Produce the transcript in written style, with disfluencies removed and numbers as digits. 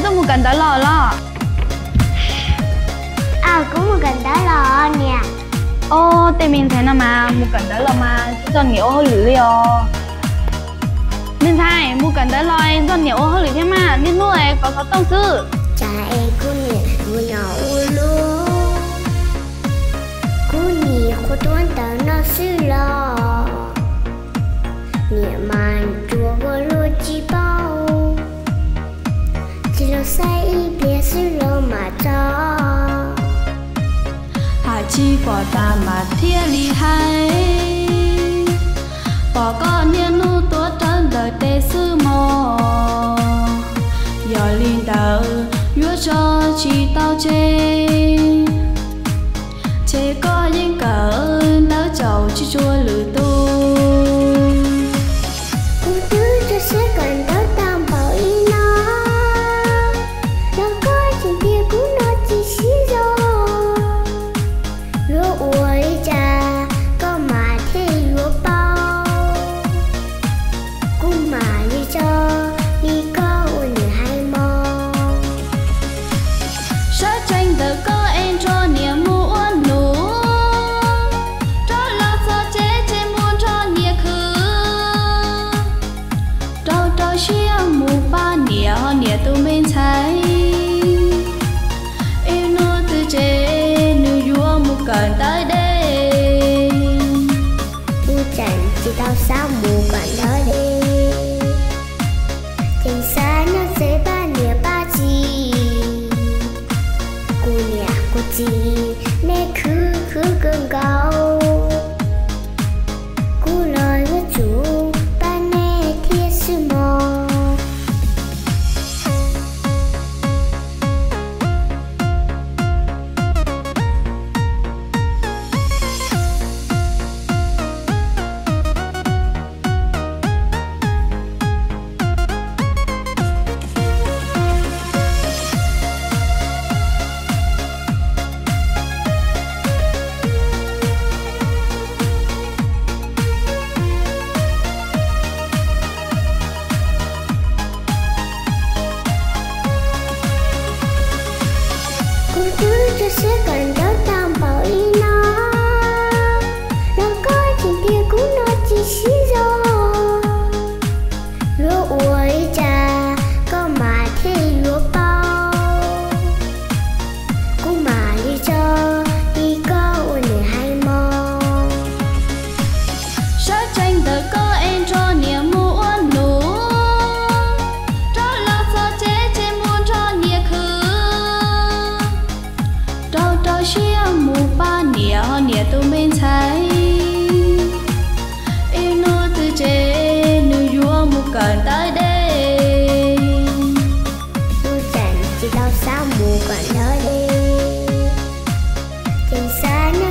tôi một cần tới lò lo. À cũng một cần tới lò nè. Ô, thì mình thấy là mà một cần tới lò mà cho nhiều hơn lử liò. Mình thấy một cần tới lò cho nhiều hơn lử thế mà nên nuôi có tông sư. Cha em cô nè vừa nhỏ luôn. Cô nè cô tuấn tới nó sư lò. Nhẹ màn chùa vô lúa chi bao. Chỉ lo say biết sư lò mà cho. Hà chi bỏ ta mà thiên lý hay. Bỏ con niên nu tốt trân đời tê sư mò. Giờ linh đạo yuốt cho chi tao chê. Chê có những cỡ đỡ chầu chi chua lử tu. Cô tư cho sẽ cần đó tam bảo ý nó. Nó có chuyện kia cũng nó chỉ xí rồi. Lúa uối cha có mà thế lúa bao. Cũng mà đi cho đi có ổn hay mò. Sát tranh tờ có em cho niềm muốn nụ. Cho lo cho chế chế muốn cho nia khứ. Trâu chia mù ba nia tụi mình thấy. Yêu nô tư chế nữ vua một cần tới đây. Bu chẳng chỉ tao sao mù còn đó đi. Trên xa nó sẽ ba nia ba chi. Cô nia cô chi nè khứ cơn gấu. Cô lời với chủ ba nè thiết sư mò. Cô tư cho sẽ cần đó tam bảo ý nó. Nó có chuyện kia cũng nó chỉ xí rồi. Lúa uối cha có mà thế lúa bao. Cũng mà đi cho đi có ổn hay mò. Sát tranh tờ có em cho niềm muốn nụ. Cho lo cho chế chế muốn cho nia khứ. Trâu chia mù ba nia tụi mình thấy. Yêu nô tư chế nữ vua một cần tới đây. Bu chẳng chỉ tao sao mù còn đó đi. Trên xa nó